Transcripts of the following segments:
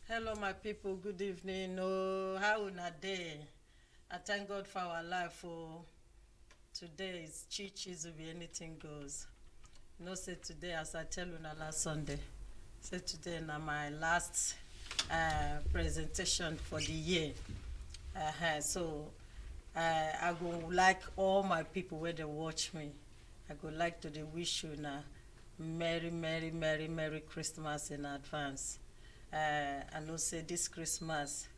Hello, my people. Good evening. Oh, how una day? I thank God for our life. Oh, today is Chichi, Zubby, anything goes. No, say today, as I tell you, na last Sunday. Say today, na my last presentation for the year. So, I go like all my people where they watch me. I go like to dey wish you na merry, merry, merry, merry Christmas in advance. I know say this Christmas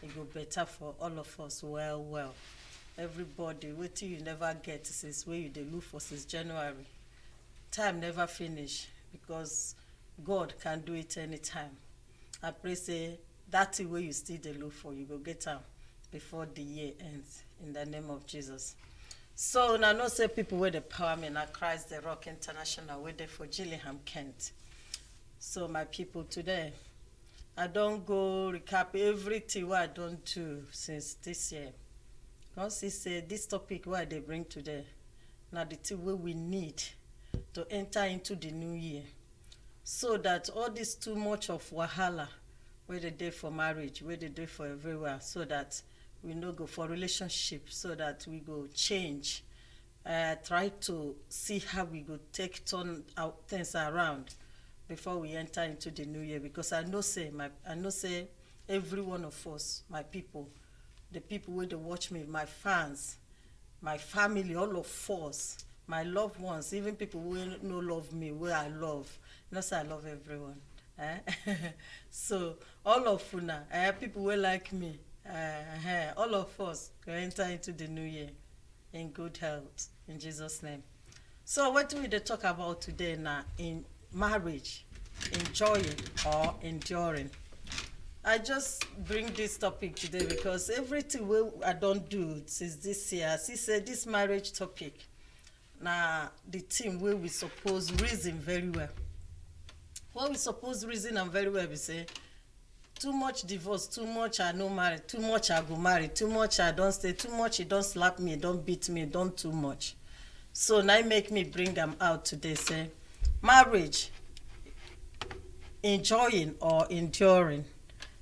e go better for all of us well well. Everybody wetin you never get since wey you dey look for since January. Time never finish because God can do it anytime. I pray say that thing wey you still dey look for you go get am before the year ends in the name of Jesus. So na know say people wey dey power me na Christ the Rock International wey dey for Gillingham, Kent. So my people, today I don go recap everything wey I don do since this year. Come see say this topic wey I dey bring today na the thing wey we need to enter into the new year, so that all this too much of wahala wey dey dey for marriage, wey dey dey for everywhere, so that we no go for relationship, so that we go change, try to see how we go take turn our things around before we enter into the new year. Because I know say every one of us, my people, the people wey dey watch me, my fans, my family, all of us, my loved ones, even people wey no love me, wey I love, you know say I love everyone. So all of una, people wey like me, all of us go enter into the new year in good health in Jesus name. So what we dey talk about today na in marriage, enjoying or enduring. I just bring this topic today because everything wey I don do since this year, I see say this marriage topic na the thing wey we suppose reason very well. What we suppose reason am very well be say too much divorce, too much I no marry, too much I go marry, too much I don stay, too much e don slap me, e don beat me, e don too much. So na make me bring am out today say marriage, enjoying or enduring.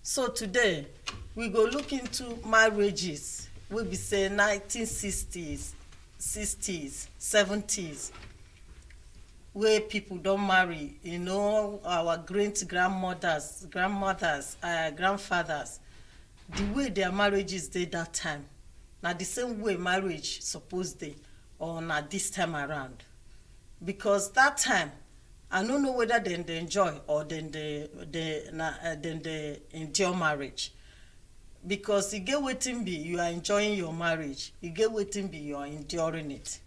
So today we go look into marriages wey be say 1960s, 60s, 70s, wey people don marry, you know, our great grandmothers, grandfathers, the way their marriages dey that time na the same way marriage suppose dey, or na this time around. Because that time I no know whether dem dey enjoy or dem dey endure marriage. Because e get wetin be you are enjoying your marriage, e get wetin be you are enduring it.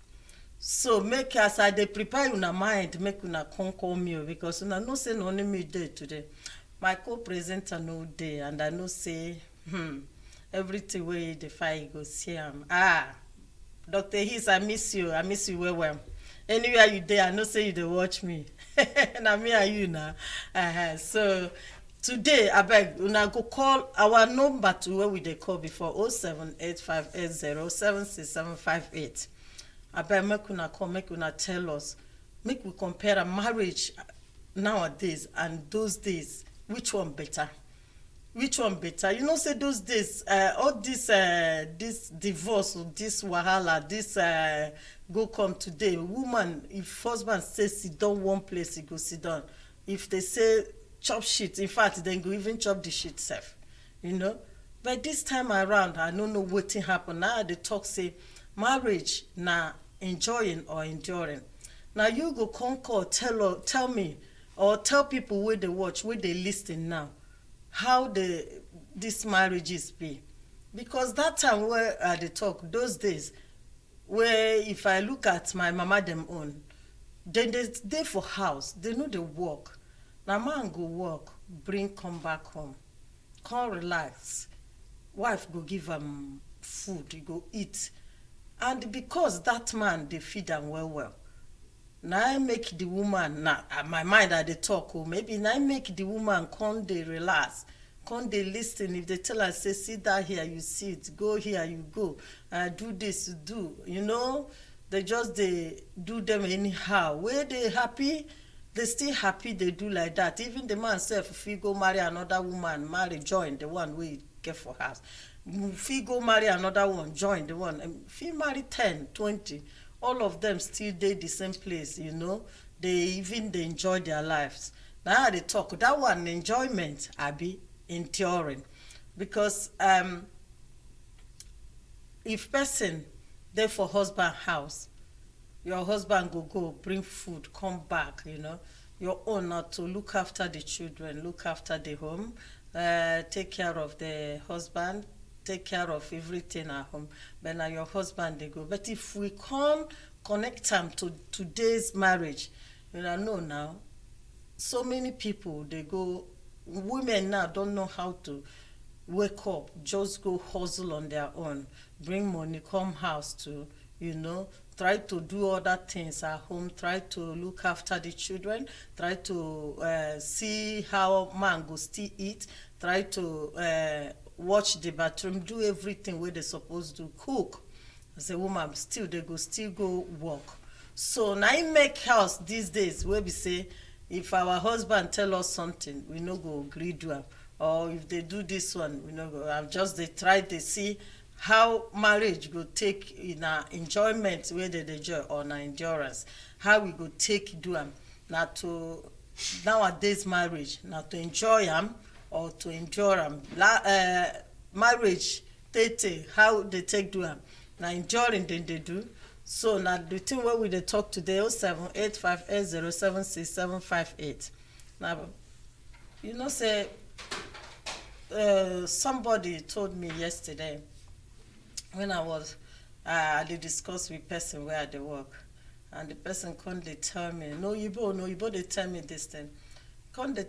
So make, as I dey prepare una mind, make una come call me, because una know say na only me dey today. My co-presenter no dey, and I know say everything wey dey fight, you go see am. Dr. His, I miss you well well. Anywhere you dey, I know say you dey watch me. Na me and you na. So today abeg una go call our number to where we dey call before 07858076758. Abeg make una come, make una tell us, make we compare a marriage nowadays and those days, which one better. Which one better? You know say those days, all this divorce, this wahala, this go come today. Woman, if husband say sit down one place, he go sit down. If they say chop shit, in fact dem go even chop the shit sef, you know. But this time around, I no know wetin happen. Now they talk say marriage na enjoying or enduring. Now you go come call, tell me, or tell people wey dey watch, wey dey lis ten now, how this marriages be. Because that time where I dey talk, those days, where if I look at my mama dem own, dem dey for house, they no dey work. Na man go work, bring come back home, come relax. Wife go give am food, he go eat. And because that man dey feed am well well, na make the woman, na my mind I dey talk, maybe na make the woman come dey relax, come dey lis ten. If they tell her say sit down here, you sit, go here, you go, do this, do, you know, they just dey do them anyhow. Where they happy, they still happy they do like that. Even the man sef fit go marry another woman, marry join the one wey get for house, fit go marry another one, join the one, fit marry 10, 20, all of them still dey the same place, you know. They even dey enjoy their lives. Na how I dey talk, that one enjoyment abi enduring. Because if person dey for husband house, your husband go bring food come back, you know. Your own na to look after the children, look after the home, take care of the husband, take care of everything at home. But na your husband dey go. But if we come connect am to today's marriage, you know now, so many people they go, women now don't know how to wake up, just go hustle on their own, bring money come house to, you know, try to do other things at home, try to look after the children, try to see how man go still eat, try to watch the bathroom, do everything where they supposed to cook. As a woman, still they go still go work. So now it make house these days where we say, if our husband tell us something, we no go agree do am. Or if they do this one, we no go. I'm just they try to see how marriage go take in a enjoyment where they enjoy or na endurance. How we go take do am. Now to nowadays marriage, now to enjoy am or to endure am. Marriage, how they take do am. Now enduring then they do. So now the thing where we dey talk today 07858076758. Now you know say somebody told me yesterday when I was dey discuss with person where I dey work, and the person come dey tell me no Igbo dey tell me this thing, come dey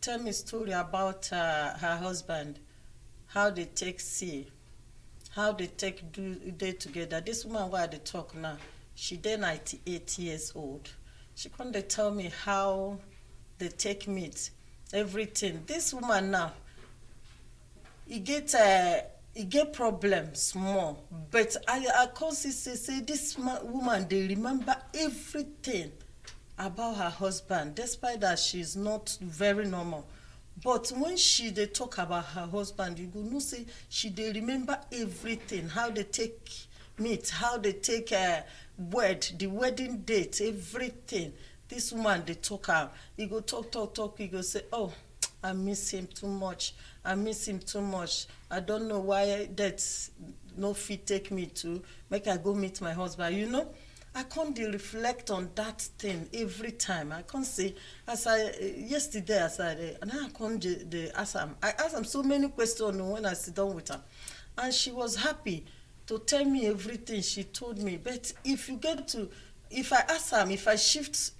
tell me story about her husband, how they take see, how they take do day together. This woman where they talk now, she dey 98 years old. She come dey tell me how they take meet, everything. This woman now, he get problems small, but I come see say this woman they remember everything about her husband, despite that she's not very normal. But when she they talk about her husband, you go know say she they remember everything, how they take meet, how they take the wedding date, everything. This woman they talk her, he go talk, he go say, oh, I miss him too much. I miss him too much. I don't know why that no fit take me to make I go meet my husband. You know, I can't reflect on that thing every time. I can't say, as I yesterday, and I can't ask him. I asked him so many questions when I sit down with her, and she was happy to tell me everything she told me. But if I ask him, if I shift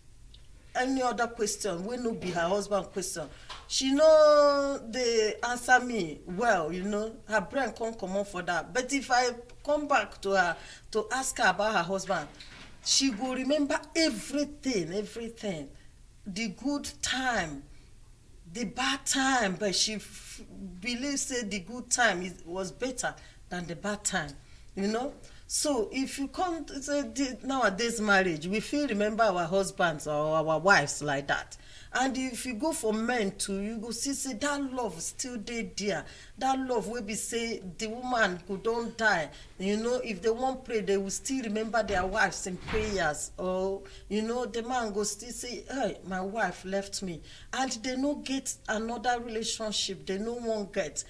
any other question wey no be her husband question, she no dey answer me well, you know, her brain come comot for that. But if I come back to her to ask her about her husband, she go remember everything, the good time, the bad time, but she believes say the good time was better than the bad time, you know. So if you come to say nowadays marriage, we feel remember our husbands or our wives like that. And if you go for men too, you go see say that love still there. That love will be say the woman who don't die. You know, if they won't pray, they will still remember their wives in prayers. Or, you know, the man go still say, hey, my wife left me. And they no get another relationship. They no one get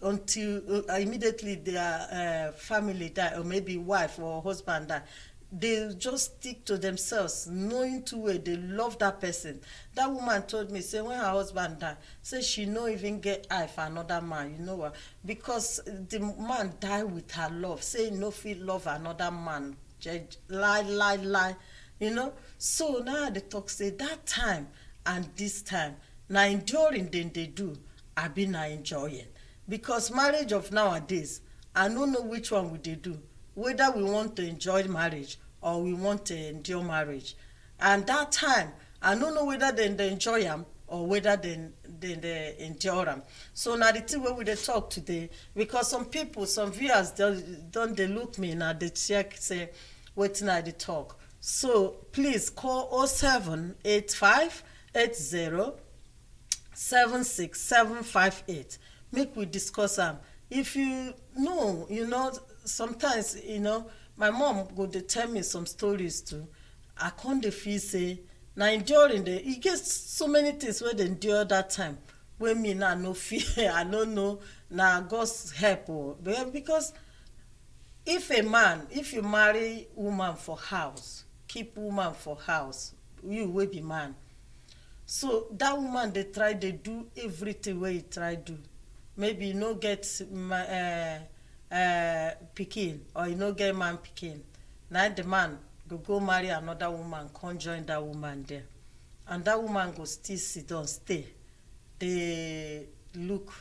until immediately their family die, or maybe wife or husband die. They just stick to themselves, knowing too well they love that person. That woman told me, say when her husband died, say she no even get eye for another man. You know what? Because the man died with her love. Say no fit love another man. Lie. You know? So now they talk say that time and this time, now enduring then they do, I be now enjoying. Because marriage of nowadays, I don't know which one would they do. Whether we want to enjoy marriage or we want to endure marriage. And that time, I don't know whether they enjoy them or whether they endure them. So now the thing where we talk today, because some people, some viewers, they look me now, they check, say, waiting at the talk. So please call 078580 76758. Make we discuss am. If you know, sometimes, my mom go dey tell me some stories too. I con dey feel say na enduring the e get so many things wey dey endure that time wey me now no fit I no know na God's help o. Because if you marry woman for house, keep woman for house, you wey be man, so that woman dey try dey do everything wey e try do. Maybe you no get pikin, or you no get man pikin, na the man go marry another woman, come join that woman there, and that woman go still sit down stay dey look.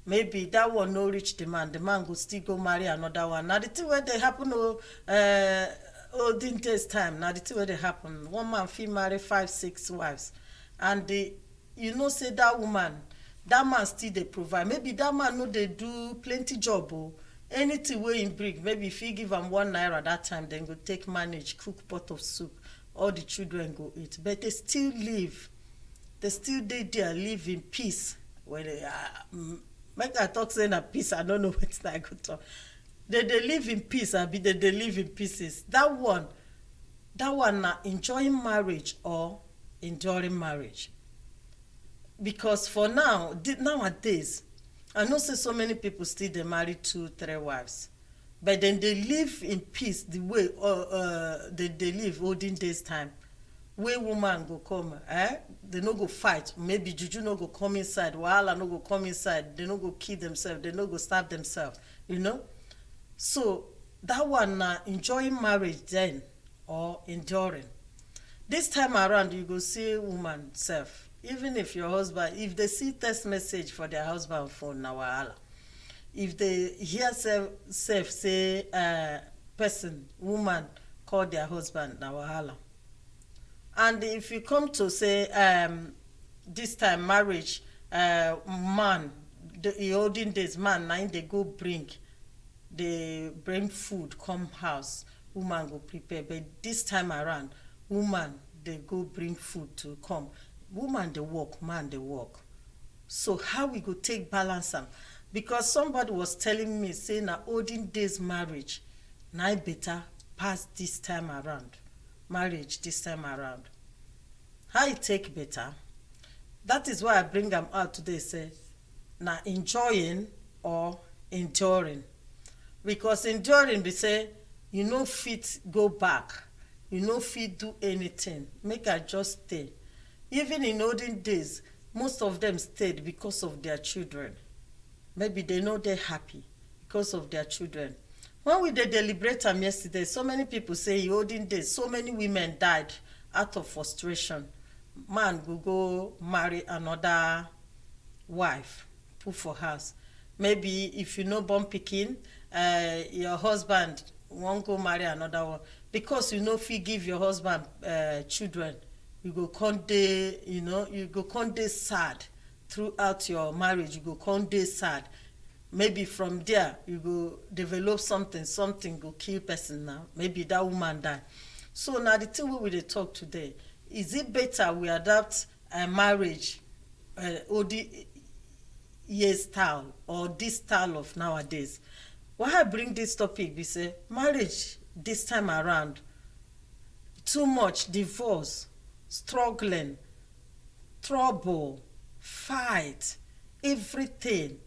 Maybe that one no reach the man go still go marry another one. Na the thing wey dey happen olden days time, na the thing wey dey happen. One man fit marry 5-6 wives, and say that woman, that man still dey provide. Maybe that man no dey do plenty job o. Anything wey him bring, maybe if he give am 1 naira that time, then go take manage, cook pot of soup, all the children go eat, but they still live. They still dey there, live in peace. When make I talk say na peace, I don't know wetin I go talk. They live in peace, abi they live in pieces. That one na enjoying marriage or enduring marriage. Because for nowadays, I know say so many people still dey marry 2-3 wives, but then they live in peace the way they live olden days time. Wey woman go come, they no go fight. Maybe juju no go come inside, wahala no go come inside, they no go kill themselves, they no go stab themselves, So that one na enjoying marriage then or enduring. This time around, you go see woman self. Even if your husband, if they see text message for their husband phone, na wahala. If they hear self say woman call their husband, na wahala. And if you come to say this time marriage, man, the olden days man, now they go bring food come house, woman go prepare. But this time around, woman they go bring food to come. Woman they work, man they work. So how we go take balance am? Because somebody was telling me, saying na olden days marriage now better pass this time around. Marriage this time around. How it take better? That is why I bring them out today, say na enjoying or enduring. Because enduring, we say you no fit go back, you no fit do anything, make I just stay. Even in olden days, most of them stayed because of their children. Maybe they know they're happy because of their children. When we did deliberate them yesterday, so many people say in olden days, so many women died out of frustration. Man go marry another wife, put for house. Maybe if you know born pikin, your husband won't go marry another one. Because you know if you give your husband children, you go con dey sad throughout your marriage. You go con dey sad. Maybe from there you go develop something go kill person now. Maybe that woman die. So now the thing we dey talk today, is it better we adapt a marriage old year style or this style of nowadays? Why I bring this topic be say marriage this time around too much divorce, struggling, trouble, fight, everything.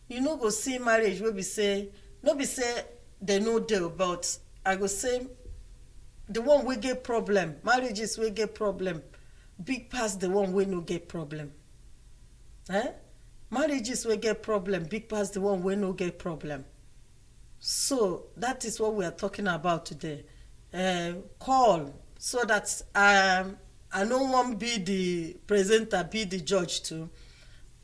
You no go see marriage wey be say, no be say they no dey, but I go say the one wey get problem, marriages wey get problem big pass the one wey no get problem. Marriages wey get problem big pass the one wey no get problem. So that is what we are talking about today. Call so that I no wan be the presenter, be the judge too.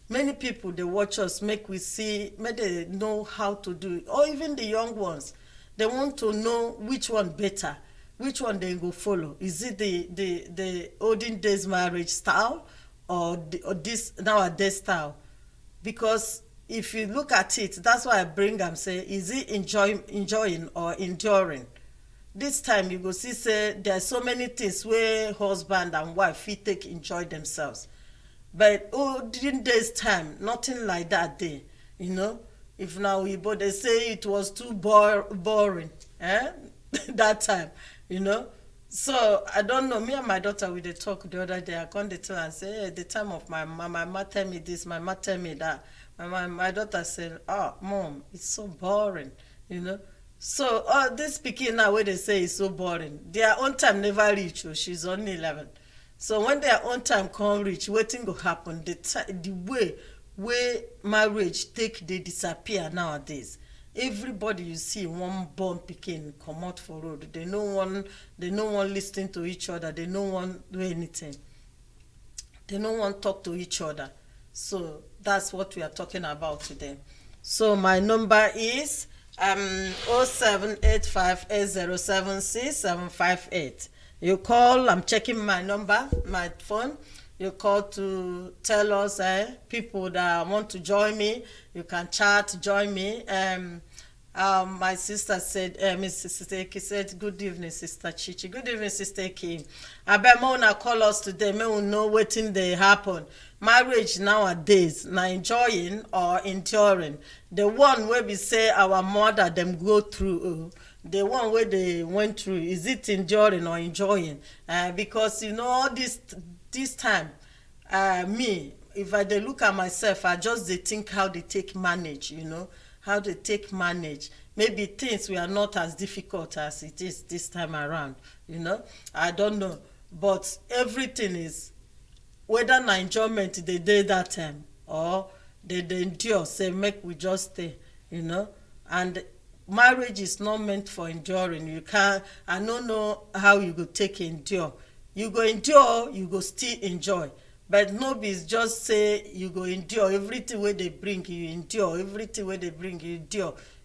Many people they watch us, make we see, make they know how to do it. Or even the young ones, they want to know which one better, which one they go follow. Is it the olden days marriage style or this nowadays style? Because if you look at it, that's why I bring them say, is it enjoying or enduring? this time you go see say there's so many things where husband and wife fit take enjoy themselves. But during this time, nothing like that day, if now we but they say it was too boring, that time, so I don't know. Me and my daughter we dey talk the other day. I come dey tell and say, hey, the time of my mama tell me this, my mama tell me that. My daughter said, oh mom, it's so boring, so this pikin now where they say it's so boring, their own time never reach. She's only 11. So when their own time come reach, wetin go happen? The way marriage take dey disappear nowadays. Everybody you see one born pikin comot for road. They no one lis ten to each other. They no one do anything. They no one talk to each other. So that's what we are talking about today. So my number is 0785807658. You call, I'm checking my number, my phone. You call to tell us people that want to join me. You can chat, join me. My sister said, Mrs. Sister Eki said, good evening, Sister Chichi. Good evening, Sister Eki. I bet Mona call us today. May we know what thing they happen. Marriage nowadays, now enjoying or enduring. The one where we say our mother them go through. The one where they went through, is it enduring or enjoying? Because all this time, me, if I dey look at myself, I just dey think how they take manage, how they take manage. Maybe things were not as difficult as it is this time around, I don't know. But everything is, whether na enjoyment they did that time or they endure, say make we just stay, and marriage is not meant for enduring. You can't, I don't know how you go take endure. You go endure, you go still enjoy. But no be just say you go endure everything where they bring you endure, everything where they bring you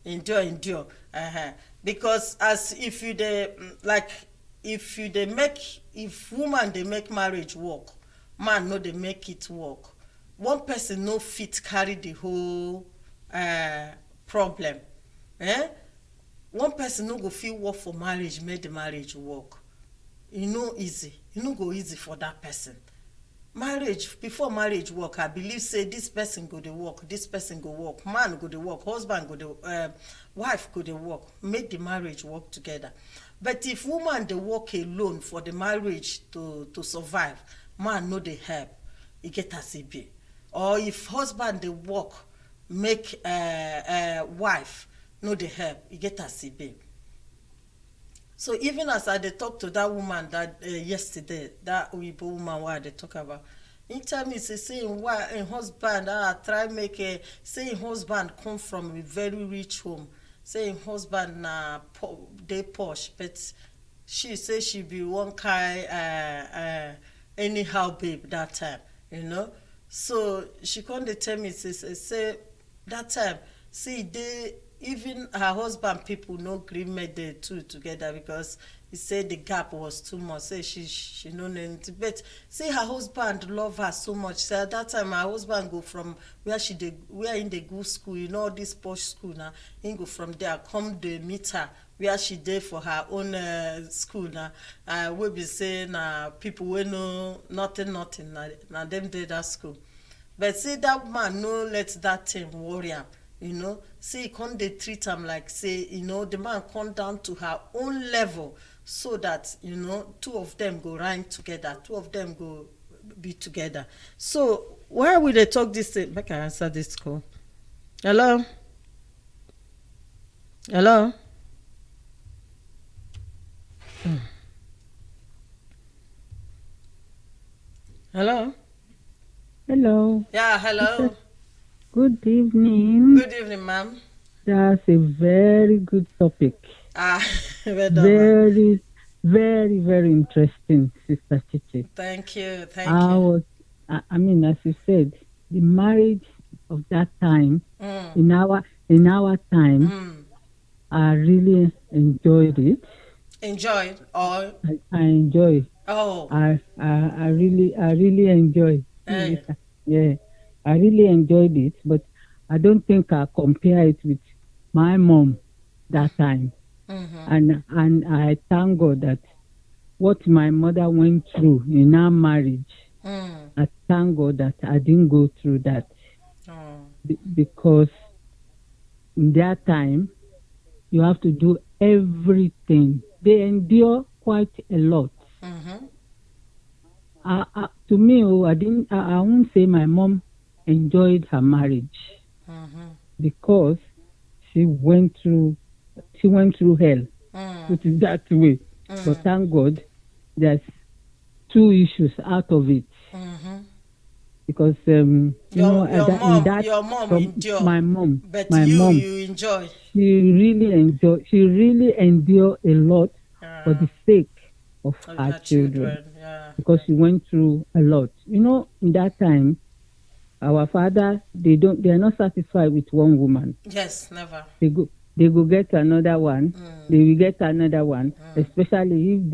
endure. Because as if you they like, if woman they make marriage work, man no they make it work. One person no fit carry the whole problem. One person no go fit work for marriage, make the marriage work. Easy. Go easy for that person. Marriage, before marriage work, I believe say this person go dey work, this person go work, man go dey work, husband go dey wife go dey work, make the marriage work together. But if woman dey work alone for the marriage to survive, man no dey help, e get as e be. Or if husband dey work, make wife no dey help, e get as e be. So even as I dey talk to that woman that yesterday, that Oyibo woman wey I dey talk about, he tell me say him husband try make say him husband come from a very rich home. Say him husband na dey posh, but she say she be one kind anyhow babe that time, So she come dey tell me say that time, see they even her husband people no gree make the two together because he said the gap was too much. Say she no know anything. But say her husband love her so much. Say at that time her husband go from where in the good school, this posh school now. He go from there, come to meet her where she did for her own school now. We be saying people we know nothing now them did that school. But see that man no let that thing worry him. See he come dey treat am like say the man come down to her own level so that two of them go rhyme together, two of them go be together. So why we dey talk this thing? Make I answer this call. Hello. Hello. Yeah, hello. Good evening. Good evening, ma'am. That's a very good topic. Very, very, very interesting, Sister Chichi. Thank you. I mean, as you said, the marriage of that time, in our time, I really enjoyed it. Enjoyed or I enjoy. Oh. I really enjoy. Yeah. I really enjoyed it, but I don't think I compare it with my mom that time. And I thank God that what my mother went through in our marriage, I thank God that I didn't go through that. Because in that time you have to do everything. They endure quite a lot. To me, I didn't. I won't say my mom enjoyed her marriage because she went through hell. Put it that way. But thank God, there's two issues out of it. Because your in that your mom from endure, my mom, but my you mom, enjoy. she really endured a lot for the sake of her children, Yeah. because she went through a lot. In that time, our father, they are not satisfied with one woman. Yes, never. They go get another one. They will get another one, especially if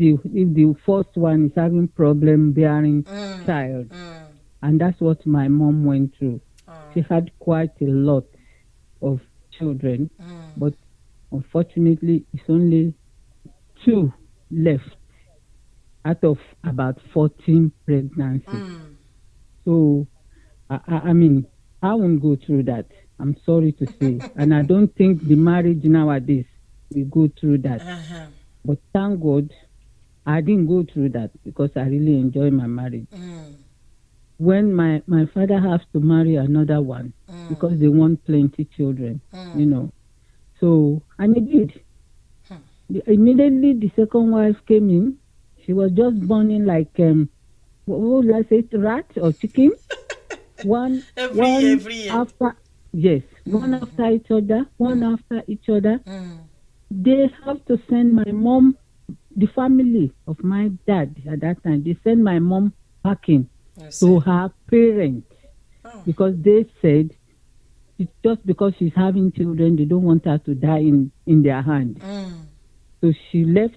the first one is having problem bearing child. And that's what my mom went through. She had quite a lot of children, but unfortunately, it's only two left out of about 14 pregnancies. So, I mean, I won't go through that. I'm sorry to say. And I don't think the marriage nowadays will go through that. But thank God, I didn't go through that because I really enjoy my marriage. When my father has to marry another one because they want plenty children, So, and he did. Immediately, the second wife came in. She was just burning like, what would I say, rat or chicken? One Every year. after, yes, one after each other, one after each other. They have to send my mom, the family of my dad at that time, they send my mom packing to her parents because they said it's just because she's having children, they don't want her to die in their hand. So she left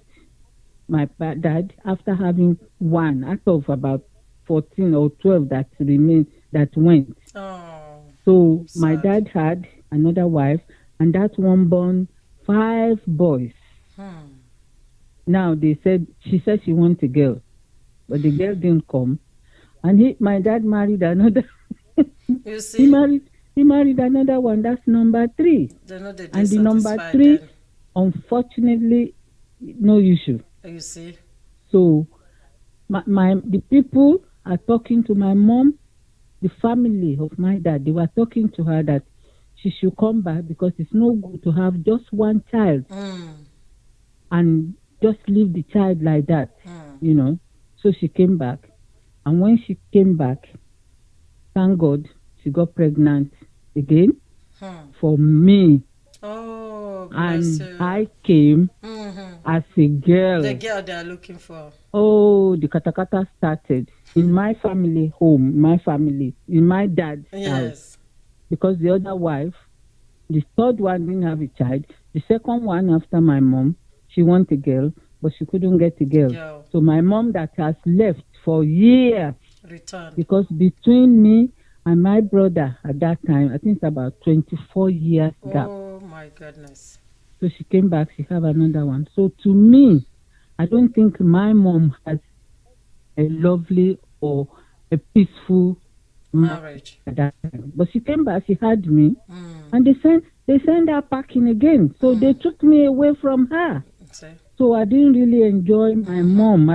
my dad after having one out of about 14 or 12 that went. So sad. My dad had another wife, and that one born 5 boys. Now she said she wants a girl, but the girl didn't come. And my dad married another. You see? He married another one. That's number 3. And the number 3, unfortunately, no issue. You see? So the people are talking to my mom, the family of my dad. They were talking to her that she should come back because it's no good to have just one child and just leave the child like that, So she came back. And when she came back, thank God, she got pregnant again for me. Oh, and I came as a girl. The girl they are looking for. Oh, the katakata started in my family home, in my dad's house. Because the other wife, the third one didn't have a child. The second one after my mom, she wanted a girl, but she couldn't get a girl. So my mom that has left for years, returned. Because between me and my brother at that time, I think it's about 24 years gap. Oh my goodness. So she came back, she have another one. So to me, I don't think my mom has a lovely or a peaceful marriage at that time. But she came back, she had me, and they sent her packing again. So they took me away from her. So I didn't really enjoy my mom.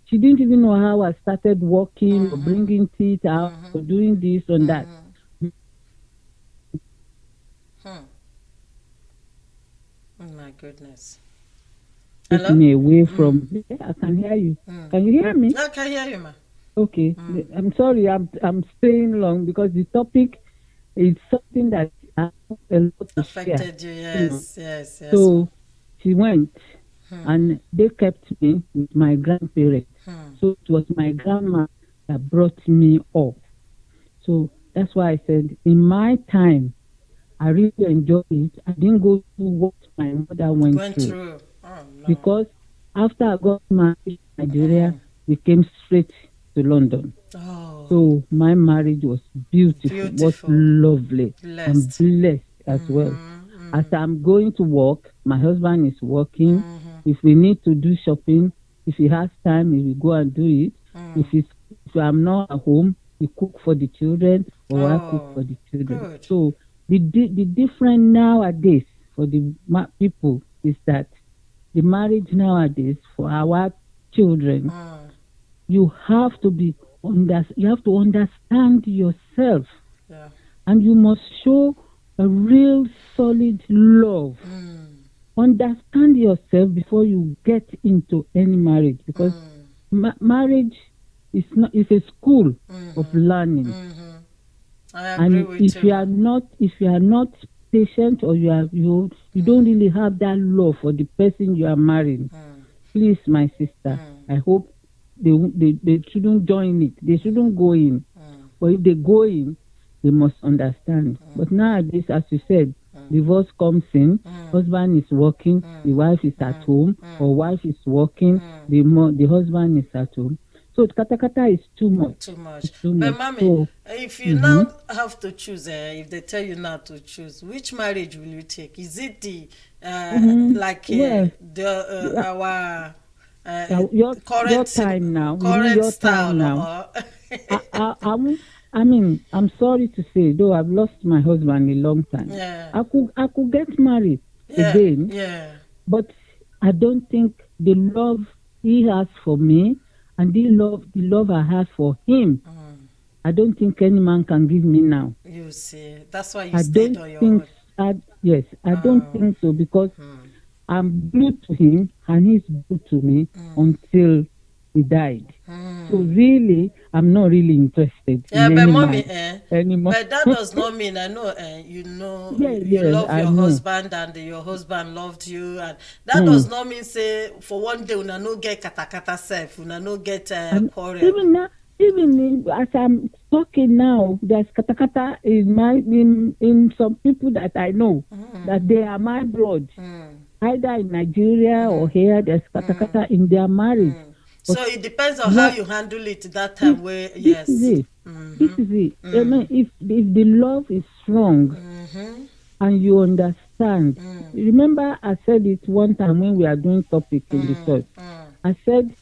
She didn't even know how I started working or bringing teeth out or doing this and that. Oh my goodness. Took me away from. I can hear you. Can you hear me? I can hear you, ma. Okay. I'm sorry. I'm staying long because the topic is something that a lot affected you. Yes. So she went, and they kept me with my grandparents. So it was my grandma that brought me up. So that's why I said, in my time, I really enjoyed it. I didn't go through what my mother went through. Oh, no. Because after I got married in Nigeria, we came straight to London. Oh. So my marriage was beautiful. Was lovely, and blessed as well. As I'm going to work, my husband is working. If we need to do shopping, if he has time, he will go and do it. If I'm not at home, he cook for the children, or I cook for the children. Good. So the difference nowadays for the people is that the marriage nowadays for our children, you have to understand yourself, and you must show a real solid love. Understand yourself before you get into any marriage, because marriage is a school of learning. I agree And with if you are not patient, or you don't really have that love for the person you are marrying, please, my sister, I hope they shouldn't join it. They shouldn't go in. But if they go in, they must understand. But nowadays, as you said, divorce comes in. Husband is working, the wife is at home, or wife is working, the husband is at home. So kata is too much. Too much. Too But much. mommy, So, if you now have to choose, if they tell you now to choose, which marriage will you take? Is it the our your current time now. current Your style time now. or I'm sorry to say, though I've lost my husband a long time. Yeah. I could get married yeah, again, yeah, but I don't think the love he has for me and the love I have for him, I don't think any man can give me now. you see, that's why you I stayed don't on your think. own. I don't think so, because I'm glued to him and he's glued to me until he died. So really, I'm not really interested Yeah, in but any mommy, man anymore. but that does not mean I know, you Yes, love I your know. husband and your husband loved you, and that does not mean say for one day una no get kata self, una no get And quarrel. even now, as I'm talking now, there's katakata in some people that I know, that they are my blood. Either in Nigeria or here, there's katakata in their marriage. So it depends on how you handle it that time. Where yes, This is it. This is it. I mean, if the love is strong and you understand. Remember, I said it one time when we are doing topic in the church. I said,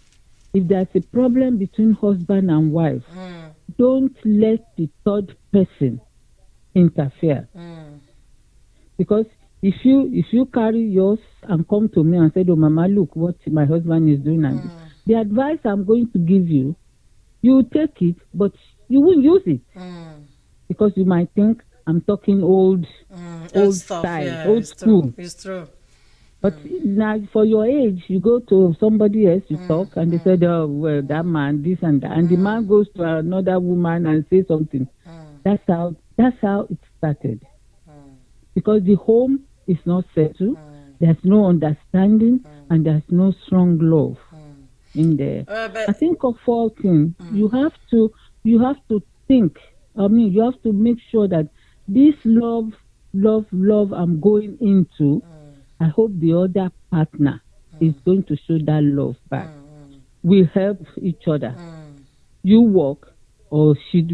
if there's a problem between husband and wife, don't let the third person interfere. Because if you carry yours and come to me and say, "Oh, Mama, look what my husband is doing," and the advice I'm going to give you, you will take it, but you won't use it, because you might think I'm talking old stuff, style, yeah, old school. It's true. But now, for your age, you go to somebody else, you talk, and they said, "Oh, well, that man, this and that," and the man goes to another woman and says something. That's how it started. Because the home is not settled, there's no understanding, and there's no strong love in there. I think of all things, you have to think. I mean, you have to make sure that this love I'm going into, I hope the other partner is going to show that love back. We help each other. You work, or she's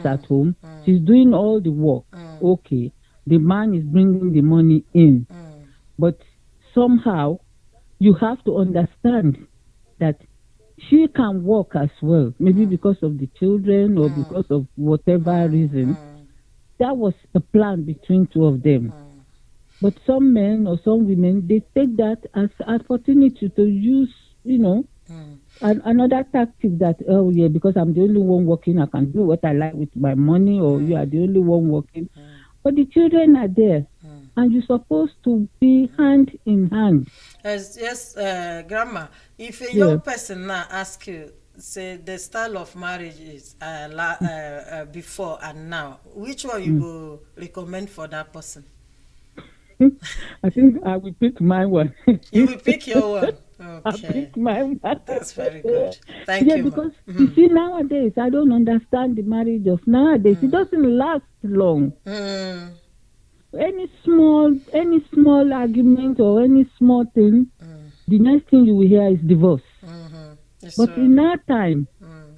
at home, she's doing all the work. Okay, the man is bringing the money in, but somehow you have to understand that she can work as well, maybe because of the children or because of whatever reason. That was a plan between two of them. But some men or some women, they take that as an opportunity to use, another tactic that, oh yeah, because I'm the only one working, I can do what I like with my money, or you are the only one working. But the children are there, and you're supposed to be hand in hand. Yes, Grandma, if a young person now ask you, say the style of marriage is before and now, which one you go recommend for that person? I think I will pick my one. You will pick your one. Okay. I'll pick my one. That's very good. Thank you. Because you see, nowadays, I don't understand the marriage of nowadays. It doesn't last long. Any small argument or any small thing, the next thing you will hear is divorce. But in our time,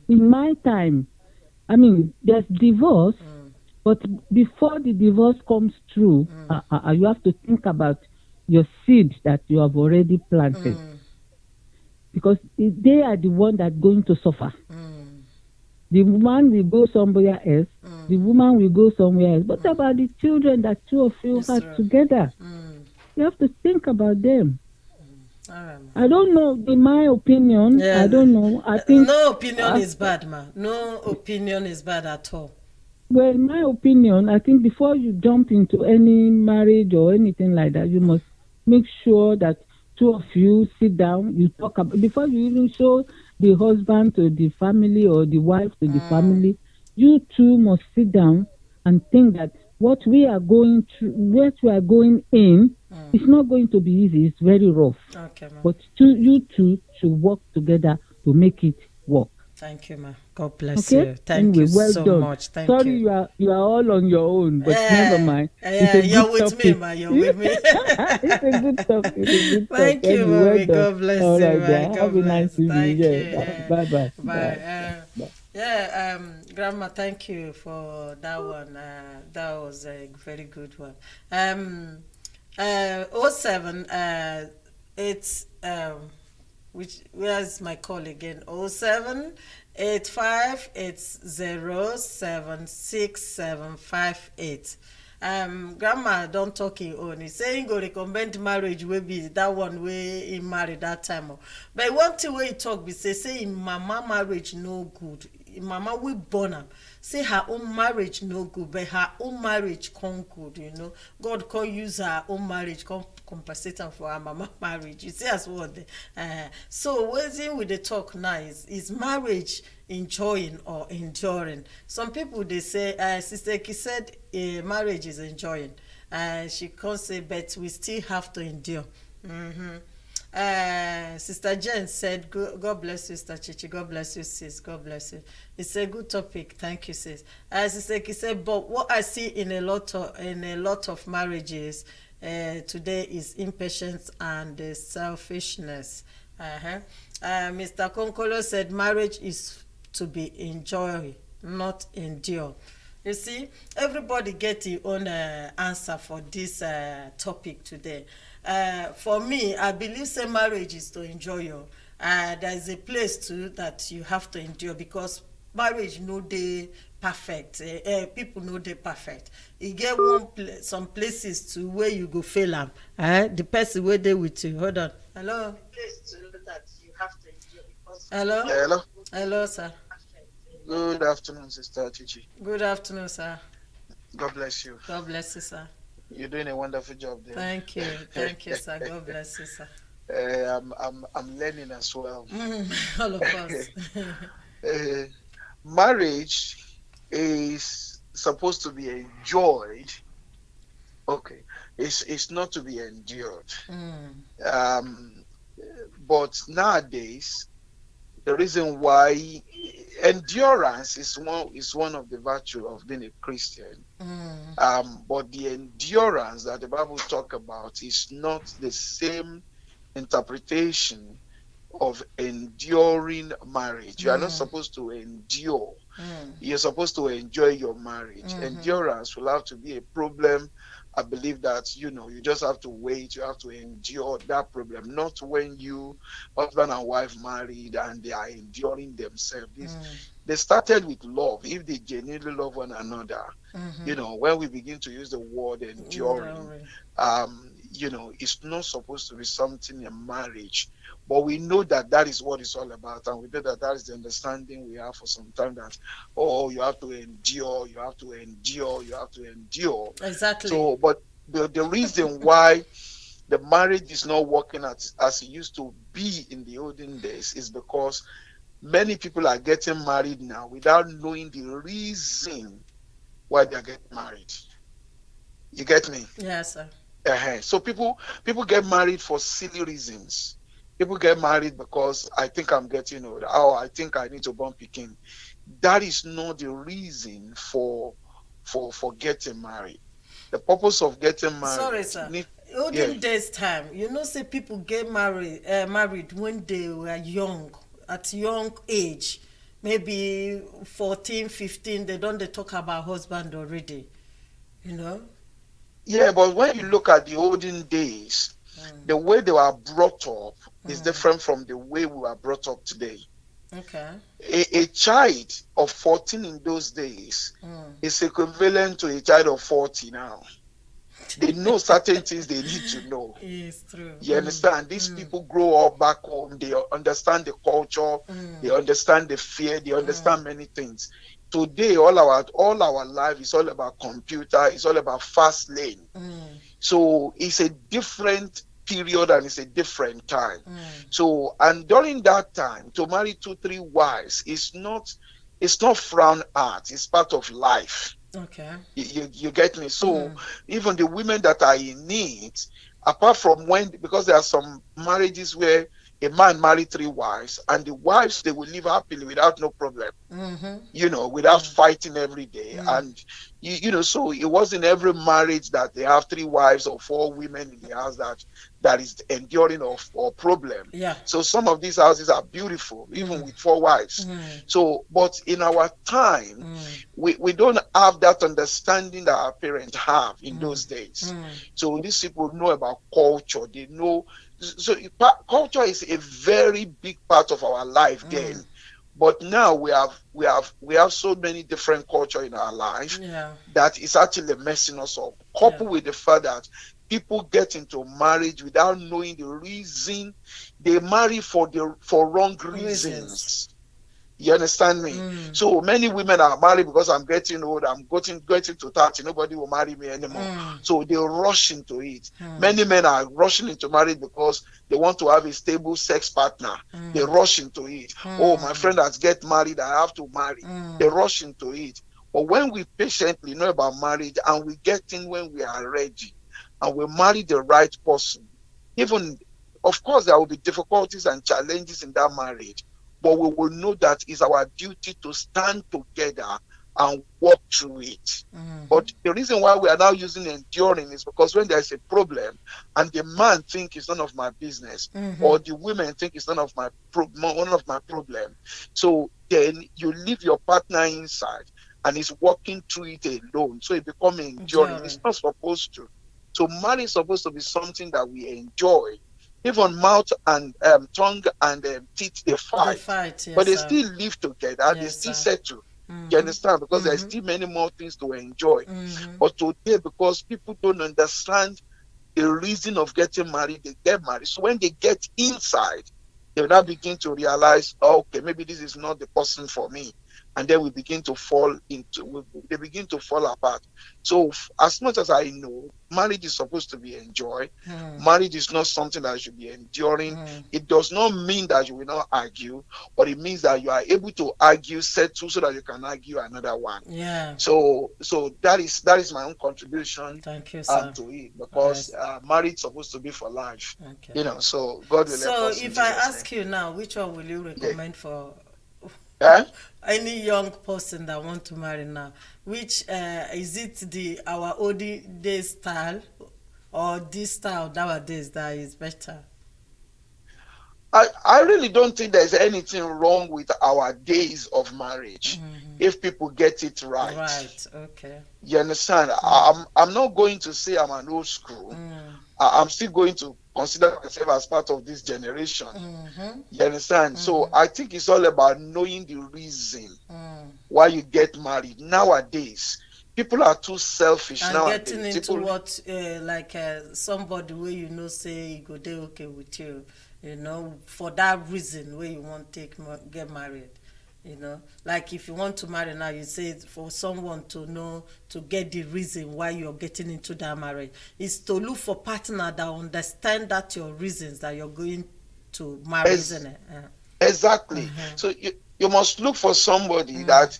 in my time, I mean, there's divorce, but before the divorce comes through, you have to think about your seed that you have already planted. Because they are the one that going to suffer. The man will go somewhere else. The woman will go somewhere else. What about the children that two of you had together? You have to think about them. I don't know. In my opinion, I don't know. I think no opinion is bad, ma. No opinion is bad at all. Well, in my opinion, I think before you jump into any marriage or anything like that, you must make sure that two of you sit down, you talk about before you even show the husband to the family or the wife to the family. You two must sit down and think that what we are going through, what we are going in, it's not going to be easy. It's very rough. Okay, ma. But you two should work together to make it work. Thank you, ma. God bless you. Thank anyway, you well so done. much. Thank Sorry, you. You are all on your own, but never mind. It's a you're good with topic. me, ma. You're with me. It's a good topic. It's a good Thank topic. you, Anyway, well mommy. done. God bless All you, right, ma. dear. God Have a nice bless. evening. Thank Yeah. Bye bye. Bye. Grandma, thank you for that one. That was a very good one. 07, it's where's my call again? 0785 it's 076758. Grandma don't talk in own. He saying go recommend marriage will be that one way he married that time. But one thing where he talk be say in mama marriage no good. Mama we born am. Say her own marriage no good, but her own marriage come good, you know. God can use her own marriage come compensate am for her mama marriage. You see as what so wetin we dey talk now is marriage enjoying or enduring. Some people they say Sister Eki said marriage is enjoying. She can't say but we still have to endure. Sister Jen said, God bless you, Sister Chichi. God bless you, sis. God bless you. It's a good topic. Thank you, sis. Sister Eki said, but what I see in a lot of marriages today is impatience and selfishness. Mr. Konkolo said, marriage is to be enjoyed, not endure. You see, everybody get their own answer for this topic today. For me, I believe say marriage is to enjoy you. There is a place too that you have to endure because marriage no dey perfect. People no dey perfect. E get some places too where you go fail am. The person wey dey with you. Hold on. Hello. Place too that you have to endure because. Hello. Hello. Hello, sir. Good afternoon, Sister Chichi. Good afternoon, sir. God bless you. God bless you, sir. You're doing a wonderful job there. Thank you, sir. God bless you, sir. I'm learning as well. All of us. Marriage is supposed to be enjoyed. Okay, it's not to be endured. But nowadays, the reason why endurance is one of the virtue of being a Christian. But the endurance that the Bible talk about is not the same interpretation of enduring marriage. You are not supposed to endure. You're supposed to enjoy your marriage. Endurance will have to be a problem. I believe that, you just have to wait. You have to endure that problem. Not when you, husband and wife, married and they are enduring themselves. They started with love. If they genuinely love one another, when we begin to use the word enduring, it's not supposed to be something in marriage. But we know that is what it's all about. And we know that is the understanding we have for some time that, you have to endure, you have to endure, you have to endure. Exactly. So, but the reason why the marriage is not working as it used to be in the olden days is because many people are getting married now without knowing the reason why they're getting married. You get me? Yes, sir. So people get married for silly reasons. People get married because I think I'm getting old. I think I need to born Peking. That is not the reason for getting married. The purpose of getting married. Sorry, sir. Olden days time, say people get married when they were young, at young age, maybe 14, 15. They talk about husband already. Yeah, but when you look at the olden days, the way they were brought up is different from the way we were brought up today. Okay. A child of 14 in those days Mm. is equivalent to a child of 40 now. They know certain things they need to know. It's true. You understand? These people grow up back home. They understand the culture. They understand the fear. They understand many things. Today, all our life is all about computer. It's all about fast lane. So it's a different period and it's a different time. So, and during that time, to marry 2, 3 wives is not frowned at. It's part of life. Okay. You get me? So even the women that are in need, apart from because there are some marriages where a man married 3 wives, and the wives, they will live happily without no problem, without fighting every day. And so it wasn't every marriage that they have 3 wives or 4 women in the house that is enduring or problem. Yeah. So some of these houses are beautiful, even with 4 wives. So, but in our time, we don't have that understanding that our parents have in those days. So these people know about culture. They know. So culture is a very big part of our life then. But now we have so many different culture in our life that is actually messing us up. Coupled with the fact that people get into marriage without knowing the reason. They marry for wrong reasons. You understand me? So many women are married because I'm getting old, I'm getting to 30, nobody will marry me anymore. So they rush into it. Many men are rushing into marriage because they want to have a stable sex partner. They rush into it. Oh, my friend has get married, I have to marry. They rush into it. But when we patiently know about marriage and we get in when we are ready and we marry the right person, even, of course, there will be difficulties and challenges in that marriage, but we will know that it's our duty to stand together and walk through it. But the reason why we are now using enduring is because when there's a problem and the man think it's none of my business, or the women think it's none of my problem, so then you leave your partner inside and he's walking through it alone. So it becomes enduring. It's not supposed to. So marriage is supposed to be something that we enjoy. Even mouth and tongue and teeth, they fight. Yes, but they still live together. They still settle. You understand? Because there's still many more things to enjoy. But today, because people don't understand the reason of getting married, they get married. So when they get inside, they will now begin to realize, oh, okay, maybe this is not the person for me. And then they begin to fall apart. So as much as I know, marriage is supposed to be enjoyed. Marriage is not something that should be enduring. It does not mean that you will not argue, but it means that you are able to argue, settle, so that you can argue another one. Yeah. So that is my own contribution. Thank you, sir. To it, because marriage is supposed to be for life. Okay. So God will help us. So if I ask you now, which one will you recommend for any young person that want to marry now? Which is it our old day style or this style nowadays that is better? I really don't think there's anything wrong with our days of marriage if people get it right. Right. Okay. You understand? I'm not going to say I'm an old school. I'm still going to consider myself as part of this generation. You understand? So I think it's all about knowing the reason why you get married. Nowadays, people are too selfish and nowadays. Getting into what somebody where say go dey okay with you, for that reason where you want to get married. Like if you want to marry now, you say for someone to know, to get the reason why you're getting into that marriage, is to look for partner that understand that your reasons that you're going to marry, isn't it? Exactly. So you must look for somebody that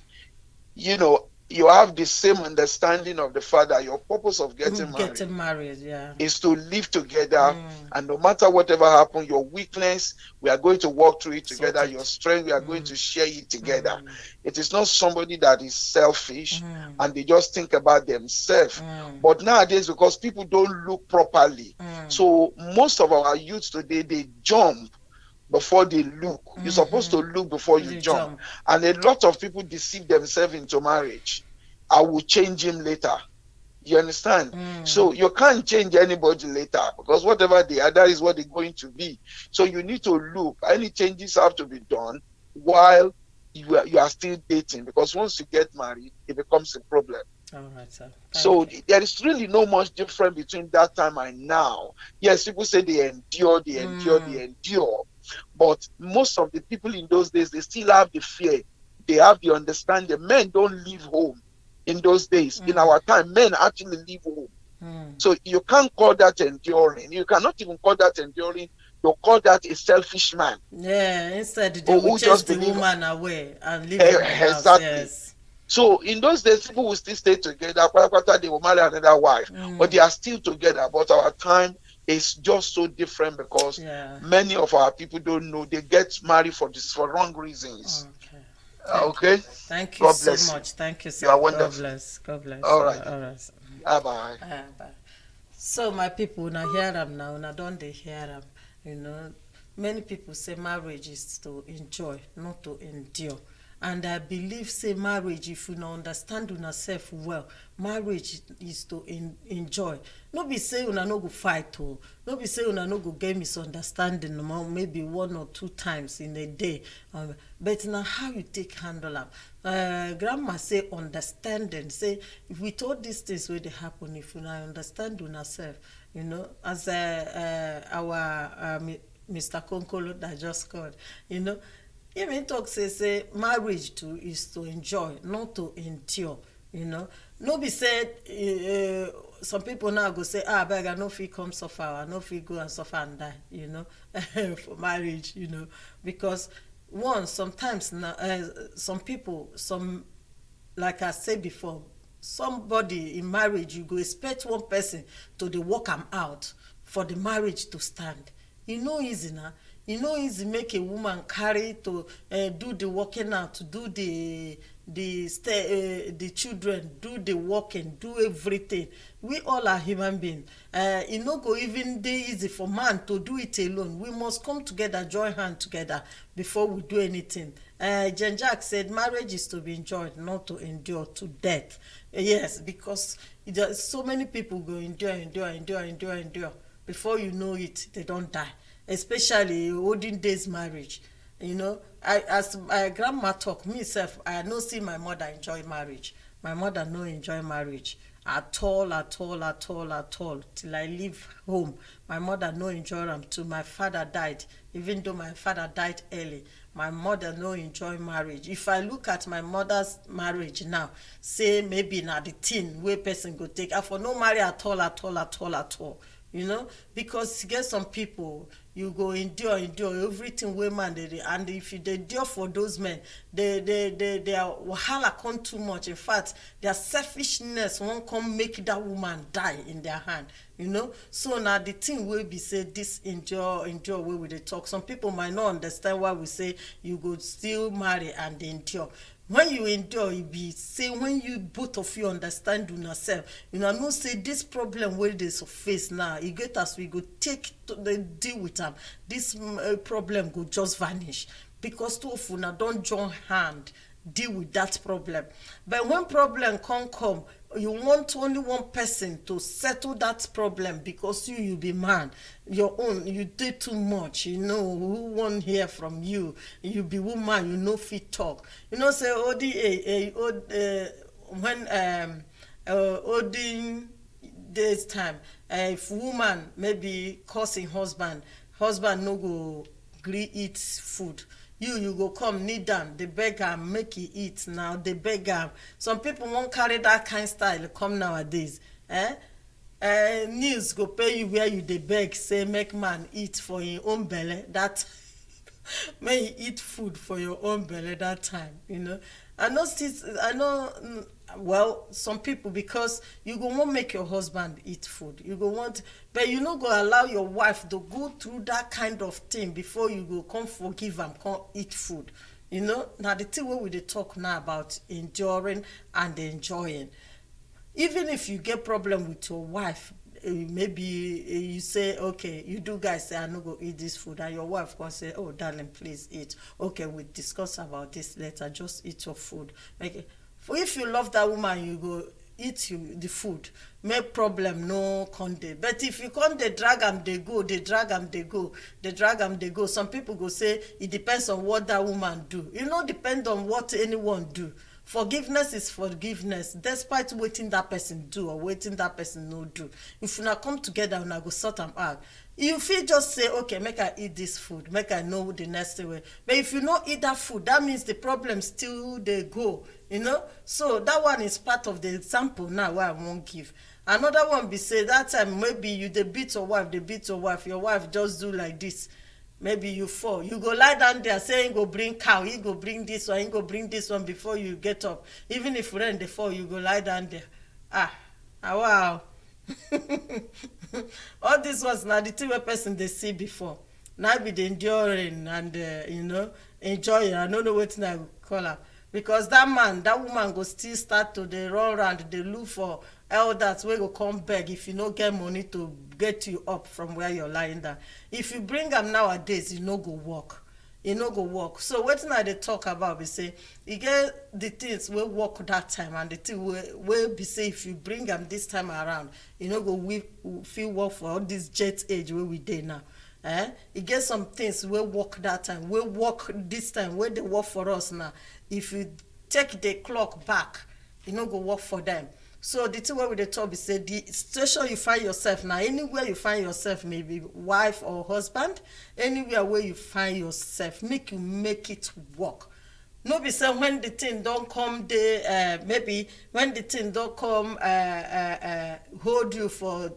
you have the same understanding of the fact that your purpose of getting married is to live together, and no matter whatever happens, your weakness, we are going to walk through it together. Your strength, we are going to share it together. It is not somebody that is selfish and they just think about themselves. But nowadays, because people don't look properly, so most of our youths today, they jump before they look. You're supposed to look before you jump. And a lot of people deceive themselves into marriage. I will change him later. You understand? So you can't change anybody later, because whatever they are, that is what they're going to be. So you need to look. Any changes have to be done while you are still dating, because once you get married, it becomes a problem. All right, sir. Thank So you. there is really no much difference between that time and now. Yes, people say they endure, they endure, they endure. But most of the people in those days, they still have the fear. They have the understanding. Men don't leave home in those days. In our time, men actually leave home. So you can't call that enduring. You cannot even call that enduring. You call that a selfish man Yeah, instead they will who chase just the believe woman away and leave in the house. exactly. Yes. So in those days, people will still stay together. They will marry another wife, but they are still together. But our time is just so different, because Yeah. many of our people don't know, they get married for wrong reasons. Okay. Thank you. Okay. Thank you God so bless you. much. Thank you, You are sir. God wonderful. bless. God bless. All right. All right. Sir. Bye bye. Bye. So my people, now hear them now. Now don't they hear them? You know, many people say marriage is to enjoy, not to endure. And I believe say marriage, if you no understand yourself well, marriage is to enjoy. No be say una no go fight o, no be say una no go get misunderstanding maybe 1 or 2 times in a day, but na how you take handle am. Grandma say understanding, say with all these things wey dey happen, if una understand una sef, you know, as our Mr. Konkolo that just called, you know, even talk say marriage too is to enjoy, not to endure. You know, no be said some people now go say, abeg, I no fit come suffer, I no fit go and suffer and die, you know, for marriage, you know, because one sometimes now some people, some, like I said before, somebody in marriage, you go expect one person to dey work am out for the marriage to stand. E no easy na. E no easy make a woman carry to do the working out, do the children, do the working, do everything. We all are human beings. E no go even dey easy for man to do it alone. We must come together, join hand together before we do anything. Jen Jack said marriage is to be enjoyed, not to endure to death. Yes, because so many people go endure. Before you know it, they don't die. Especially olden days marriage. You know, as my grandma talk, me self, I no see my mother enjoy marriage. My mother no enjoy marriage at all, till I leave home. My mother no enjoy am too. My father died, even though my father died early. My mother no enjoy marriage. If I look at my mother's marriage now, say maybe na the thing wey person go take, I for no marry at all. You know, because get some people, you go endure everything wey man dey, and if you dey endure for those men, their wahala come too much. In fact, their selfishness won't come make that woman die in their hand. You know, so now the thing will be say this endure wey we dey talk. Some people might not understand why we say you go still marry and endure. When you endure, e be say when you both of you understand una sef, una know say this problem wey dey face now, e get as we go take to deal with am. This problem go just vanish, because two of una don join hand deal with that problem. But when problem come, you want only one person to settle that problem, because you be man, your own, you do too much, you know, who won't hear from you, you be woman, you know fit talk, you know, say when olden days time, if woman maybe cursing husband no go gree eat food, you go come kneel down, dey beg am make e eat. Now dey beg am. Some people won't carry that kind style come nowadays. News go pay you where you dey beg say make man eat for him own belle. That may you eat food for your own belly that time, you know. I know, well, some people, because you go want make your husband eat food, you go want, but you no go allow your wife to go through that kind of thing before you go come forgive am, come eat food. You know, now the thing wey we dey talk now about enduring and enjoying. Even if you get problem with your wife, maybe you say, okay, you do guys say I no go eat this food, and your wife can say, oh darling, please eat. Okay, we discuss about this later, just eat your food. Okay, for if you love that woman, you go eat you the food, make problem no come dey. But if you come dey drag am dey go, dey drag am dey go, dey drag am dey go, some people go say it depends on what that woman do. E no depend on what anyone do. Forgiveness is forgiveness despite wetin that person do or wetin that person no do. If una come together, una go sort am out. You fit just say, okay, make I eat this food, make I know the next way. But if you no eat that food, that means the problem still dey go, you know. So that one is part of the example now wey I wan give. Another one be say that time maybe you dey beat your wife, dey beat your wife just do like this. Maybe you fall, you go lie down there say he go bring cow, he go bring this one, he go bring this one before you get up. Even if rain dey fall, you go lie down there. Wow. All this was na the thing wey person dey see before. Now be the enduring and enjoying. I no know wetin I go call am, because that man, that woman go still start to dey run round, dey look for elders wey go come beg if you no get money to get you up from where you're lying down. If you bring am nowadays, e no go work. E no go work. So wetin I dey talk about be say e get the things wey work that time and the thing wey be say if you bring am this time around, e no go fit work for all this jet age wey we dey now. E get some things wey work that time, wey work this time, wey dey work for us now. If you take the clock back, e no go work for them. So the thing wey we dey talk be say the situation you find yourself now, anywhere you find yourself, maybe wife or husband, anywhere where you find yourself, make you make it work. No be say when the thing don come dey, maybe when the thing don come hold you for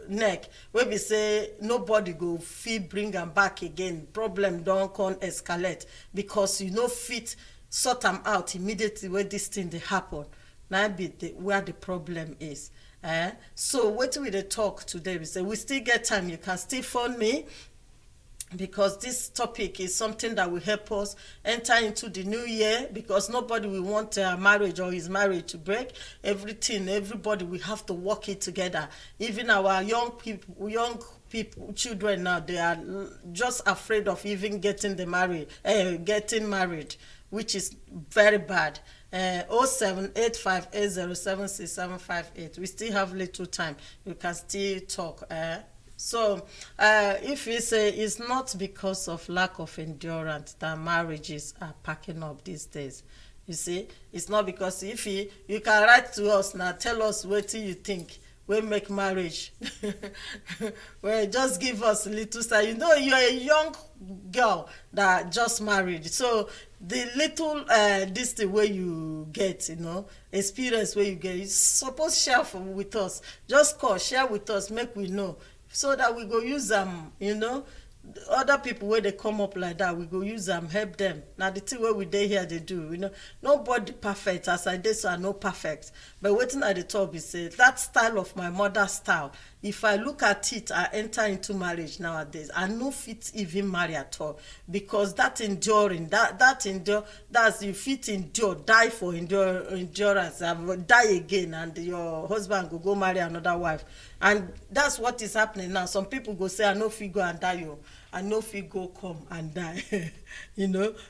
neck, wey be say nobody go fit bring am back again, problem don come escalate because you no fit sort am out immediately wey this thing dey happen. Now be where the problem is. So wetin we dey talk today, we say we still get time. You can still phone me, because this topic is something that will help us enter into the new year, because nobody will want a marriage or his marriage to break. Everybody, we have to work it together. Even our young people, children now, they are just afraid of even getting married, which is very bad. 07858076758. We still have little time. You can still talk. So if we say it's not because of lack of endurance that marriages are packing up these days. You see, it's not because if you can write to us now, tell us what you think we make marriage. Well, just give us a little say. You know, you're a young girl that just married, so the little this the way you get, experience where you get, you suppose share with us. Just call, share with us, make we know, so that we go use them. Other people where they come up like that, we go use them, help them. Now the thing where we dey here they do, nobody perfect. As I did, so I know perfect. But waiting at the top, is say that style of my mother's style. If I look at it, I enter into marriage nowadays, I no fit even marry at all, because that enduring, that's you fit endure, die for endurance, die again, and your husband go marry another wife, and that's what is happening now. Some people go say I no fit go and die, I no fit go come and die.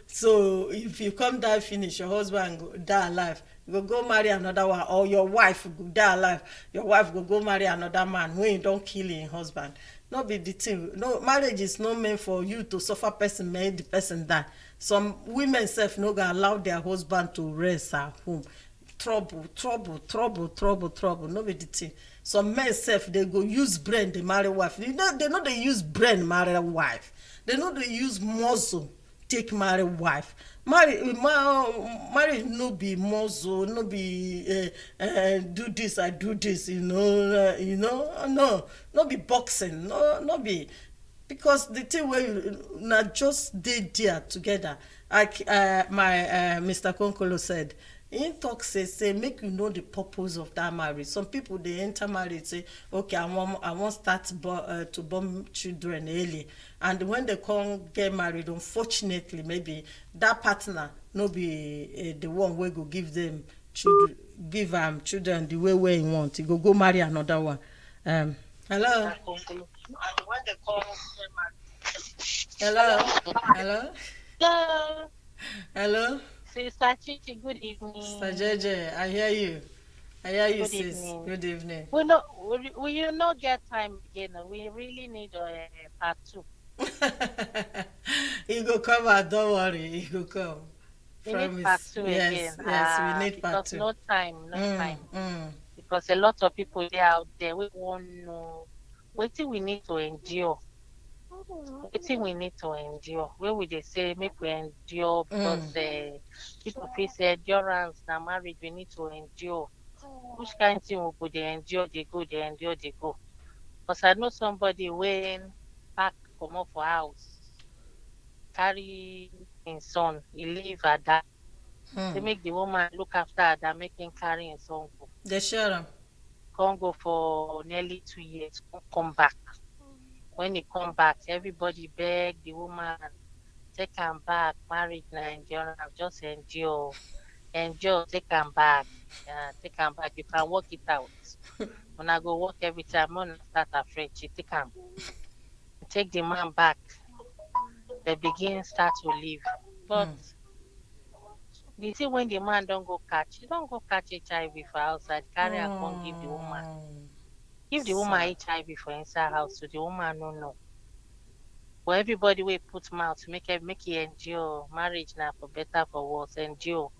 So if you come die finish, your husband go die alive, you go marry another one, or your wife go die alive, your wife go marry another man when you don't kill your husband. No be the thing. No, marriage is not meant for you to suffer person, make the person die. Some women self no go allow their husband to rest at home. Trouble. No be the thing. Some men self, they go use brain, they marry wife. They know they use brain marry wife. They know they use muscle take marry wife. Marriage no be muscle, no be do this, I do this, no be boxing, no be, because the thing where you not just dey there together. Like my Mr. Konkolo said, in talk say make you know the purpose of that marriage. Some people they enter marriage say, okay, I want start to born children early, and when they come get married, unfortunately maybe that partner no be the one wey go give them children, children the way he want. He go marry another one. Hello. Hello. Hello. Hello. Sister Chichi, good evening. Sister JJ, I hear you. I hear you, Good sis. evening. Good evening. We no, we will not get time again. We really need part two. He go come out, don't worry. He go come. We need part Promise. two Yes, again. yes, we need part Because two. no time, no Mm, time. mm, Because a lot of people there out there we won't know what we need to endure. What we need to endure. Where would they say make we endure mm, because people feel say endurance now marriage we need to endure. Which kind of thing we go they endure, they go, they endure, they go. Because I know somebody when back come up for house, carry his son, he leave her that. They mm. make the woman look after her that make him carry his son go. They share them. Can't go for nearly 2 years, can't come back. When he come back, everybody beg the woman, take him back, marriage na endurance, just endure. Endure, take him back. Yeah, take him back. You can work it out. When I go work every time, when I start afraid, she take him. Take the man back. They begin start to live. But the thing when the man don't go catch HIV for outside, carry and come give the woman. Mm, Give the woman sad. HIV for inside house, so the woman no know. But everybody will put mouth, make it endure. Marriage now for better for worse, endure,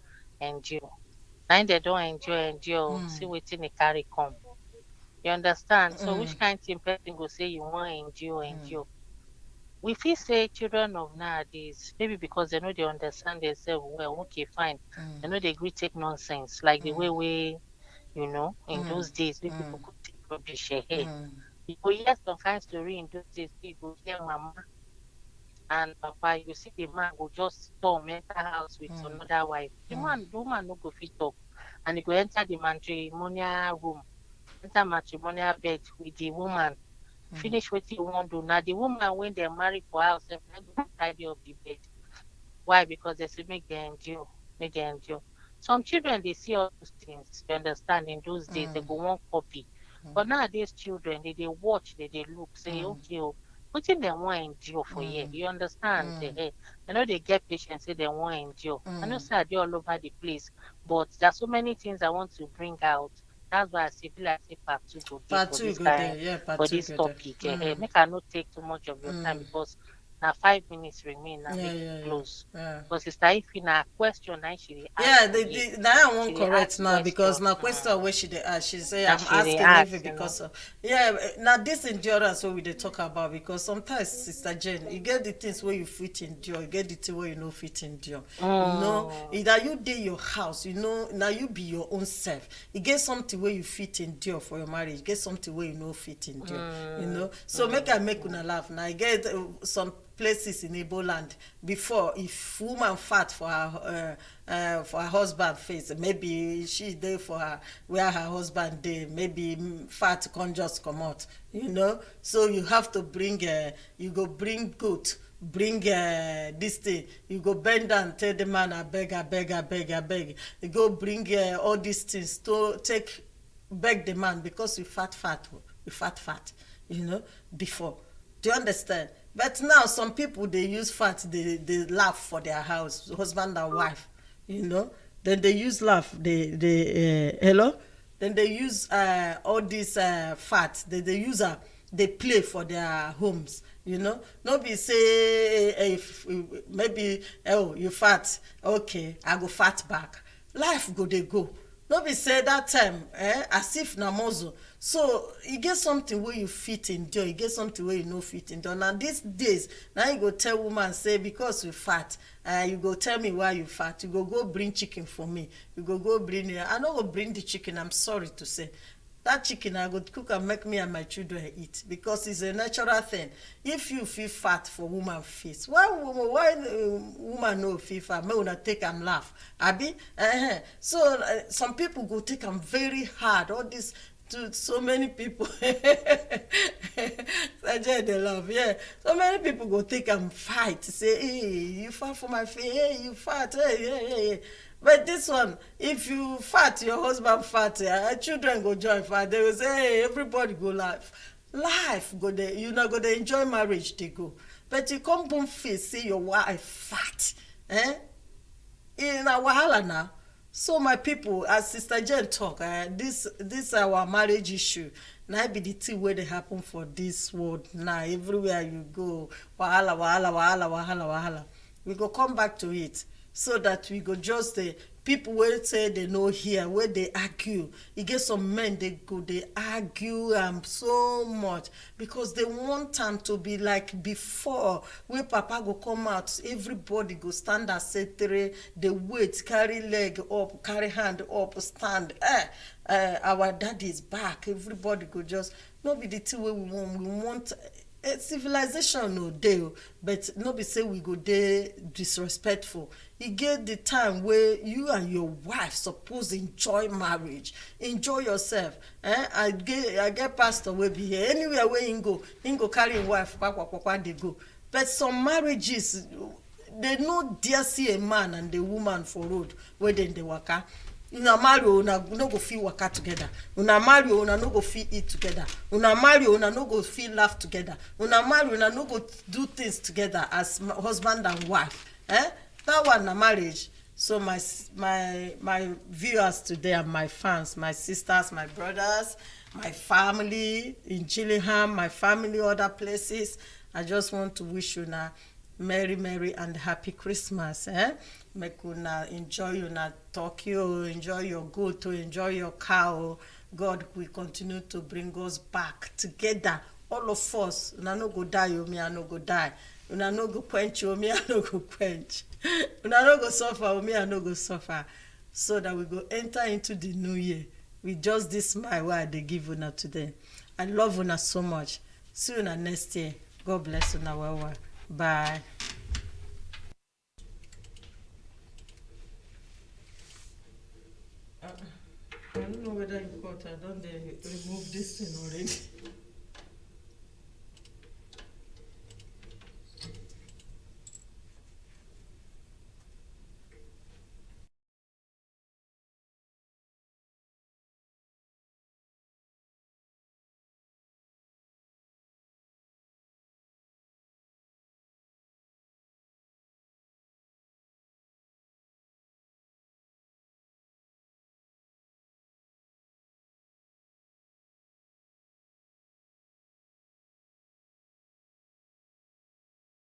endure. Now they don't endure, see waiting they carry come. You understand? So Mm, which kind of thing person go say you want endure? We feel say children of nowadays, maybe because they know they understand themselves well, okay, fine. They know they agree take nonsense, like the way in those days, we people could take rubbish here. You go hear some kind of story in those days, you go hear mama and papa, you see the man go just storm enter house with another wife. The woman no go fit talk. And he go enter the matrimonial room, enter matrimonial bed with the woman. Finish what you want to do. Now the woman when they marry for house, they go tidy up the bed. Why? Because they say make them endure, make them endure. Some children they see all those things. You understand? In those days they go one copy, but nowadays children they watch, they look, say okay, oh, what in they want endure for year. You understand? I know they get patience, say they want endure. I know say I dey all over the place, but there's so many things I want to bring out. That's why I say feel like say part two go day part for two this go kind there. Yeah, part for two this go there. topic. Make I not take too much of your time because now 5 minutes remain now Yeah, make it yeah, yeah. close. Yeah. But sister Ify na question now she dey ask Yeah, for here. now I She won't dey correct ask now because question. now question where she dey ask, she say Now I'm she dey asking if ask, it because of yeah now this endurance what we dey talk about because sometimes Sister Jane you get the things where you fit endure, you get the thing where you no fit endure. You know, Mm, either you dey your house, you know, now you be your own self. You get something where you fit endure for your marriage, you get something where you no fit endure. You know, so make I make una laugh. Now I get some places in Igbo land before if woman fat for her husband face maybe she there for her where her husband dey maybe fat can just come out, you know, so you have to bring you go bring goat, bring this thing, you go bend down tell the man abeg you go bring all these things to take beg the man because we fat, you know, before. Do you understand? But now some people they use fat, they laugh for their house, husband and wife, you know. Then they use laugh, they hello. Then they use all this fat, they use they play for their homes, you know. No be say if maybe oh you fat, okay, I go fat back. Life go they go. No be say that time as if na muzzle. So you get something where you fit endure, you get something where you no fit endure. Now these days now you go tell woman say because you fat, you go tell me why you fat, you go bring chicken for me, you go bring I no go bring the chicken, I'm sorry to say. That chicken I go cook and make me and my children eat because it's a natural thing. If you feel fat for woman face, why woman no feel fat? May una take am laugh, abi? So some people go take am very hard. All this to so many people. Sajay dey laugh, yeah. So many people go take am fight, say, hey, you fat for my face, hey, you fat, hey. But this one, if you fat, your husband fat, children go join fat. They will say, hey, everybody go laugh. Life go there. You not go there enjoy marriage. They go. But you come bone face say your wife fat, in a wahala now. So my people, as Sister Jen talk, this our marriage issue. Now be the thing where they happen for this world. Now everywhere you go, wahala, wahala, wahala, wahala, wahala. We go come back to it so that we go just the people wey say they no hear, where they argue. E get some men they go they argue so much because they want am to be like before, wey papa go come out, everybody go stand as three, dey wait, carry leg up, carry hand up, stand. Our daddy is back, everybody go just no be the thing wey we want. Civilization no dey o, but no be say we go dey disrespectful. E get the time wey you and your wife suppose enjoy marriage, enjoy yourself. I get pastor wey be here, anywhere wey him go carry him wife kpakpakpakpa dey go. But some marriages, they no dare see a man and a woman for road wey dem dey waka. Una marry, una no go fit waka together. Una marry, una no go fit eat together. Una marry, una no go fit laugh together. Una marry, una no go do things together as husband and wife. That one na marriage. So my viewers today and my fans, my sisters, my brothers, my family in Gillingham, my family other places, I just want to wish you na merry and happy Christmas. Make una enjoy una turkey, enjoy your goat, enjoy your cow. God will continue to bring us back together, all of us. Una no go die, me I no go die. Una no go quench, me I no go quench. Una no go suffer, me I no go suffer. So that we go enter into the new year with just this smile wey I dey give una today. I love una so much. See una next year. God bless una well. Bye. I don't know whether you caught. I don't remove this thing already.